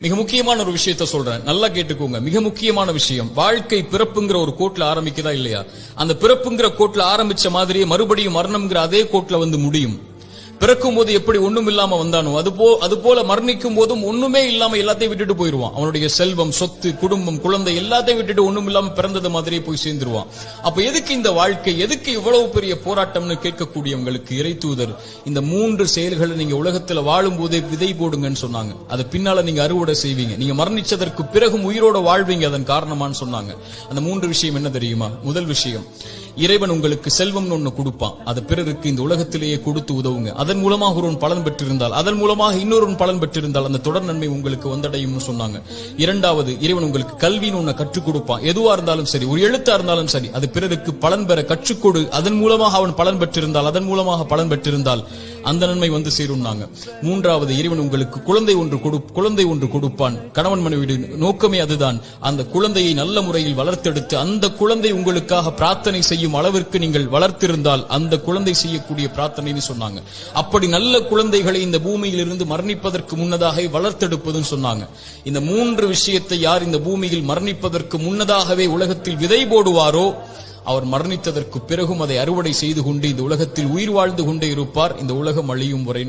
மிக முக்கியமான ஒரு விஷயத்தை சொல்றேன், நல்லா கேட்டுக்கோங்க. மிக முக்கியமான விஷயம், வாழ்க்கை பிறப்புங்கிற ஒரு கோட்ல ஆரம்பிக்குதா இல்லையா? அந்த பிறப்புங்கிற கோட்ல ஆரம்பிச்ச மாதிரியே மறுபடியும் மரணம்ங்கிற அதே கோட்ல வந்து முடியும். பிறக்கும் போது எப்படி ஒண்ணும் இல்லாம வந்தானோ அதுபோல மரணிக்கும் போதும் ஒண்ணுமே இல்லாம எல்லாத்தையும் விட்டுட்டு போயிருவான். அவனுடைய செல்வம், சொத்து, குடும்பம், குழந்தை எல்லாத்தையும் விட்டுட்டு ஒண்ணும் இல்லாம பிறந்தது மாதிரியே போய் சேர்ந்துருவான். அப்ப எதுக்கு இந்த வாழ்க்கை, எதுக்கு இவ்வளவு பெரிய போராட்டம்னு கேட்கக்கூடியவங்களுக்கு இறை தூதர் இந்த 3 செயல்களை நீங்க உலகத்துல வாழும் போதே விதை போடுங்கன்னு சொன்னாங்க. அது பின்னால நீங்க அறுவடை செய்வீங்க. நீங்க மரணிச்சதற்கு பிறகும் உயிரோட வாழ்வீங்க அதன் காரணமான்னு சொன்னாங்க. அந்த 3 விஷயம் என்ன தெரியுமா? முதல் விஷயம், இறைவன் உங்களுக்கு செல்வம்னு ஒண்ணு கொடுப்பான். அது பிறருக்கு இந்த உலகத்திலேயே கொடுத்து உதவுங்க. அதன் மூலமாக ஒருவன் பலன் பெற்றிருந்தால், அதன் மூலமாக இன்னொருவன் பலன் பெற்றிருந்தால் அந்த தொடர் நன்மை உங்களுக்கு வந்தடையும்னு சொன்னாங்க. இரண்டாவது, இறைவன் உங்களுக்கு கல்வின்னு ஒண்ணு கற்றுக் கொடுப்பான். எதுவா இருந்தாலும் சரி, ஒரு எழுத்தா இருந்தாலும் சரி, அது பிறருக்கு பலன் பெற கற்றுக்கொடு. அதன் மூலமாக அவன் பலன் பெற்றிருந்தால், அதன் மூலமாக பலன் பெற்றிருந்தால் அந்த நன்மை வந்து சேரும்னாங்க. மூன்றாவது, இறைவன் உங்களுக்கு குழந்தை ஒன்று கொடுப்பான். கணவன் மனைவி நோக்கமே அதுதான். அந்த குழந்தையை நல்ல முறையில் வளர்த்தெடுத்து அந்த குழந்தை உங்களுக்காக பிரார்த்தனை செய்யும் அளவிற்கு நீங்கள் வளர்த்திருந்தால் அந்த குழந்தை செய்யக்கூடிய பிரார்த்தனைன்னு சொன்னாங்க. அப்படி நல்ல குழந்தைகளை இந்த பூமியில் இருந்து மரணிப்பதற்கு முன்னதாக வளர்த்தெடுப்பதுன்னு சொன்னாங்க. இந்த 3 விஷயத்தை யார் இந்த பூமியில் மரணிப்பதற்கு முன்னதாகவே உலகத்தில் விதை போடுவாரோ அவர் மரணித்ததற்கு பிறகும் அதை அறுவடை செய்து கொண்டு இந்த உலகத்தில் உயிர் வாழ்ந்து கொண்டே இருப்பார், இந்த உலகம் அழியும் வரை.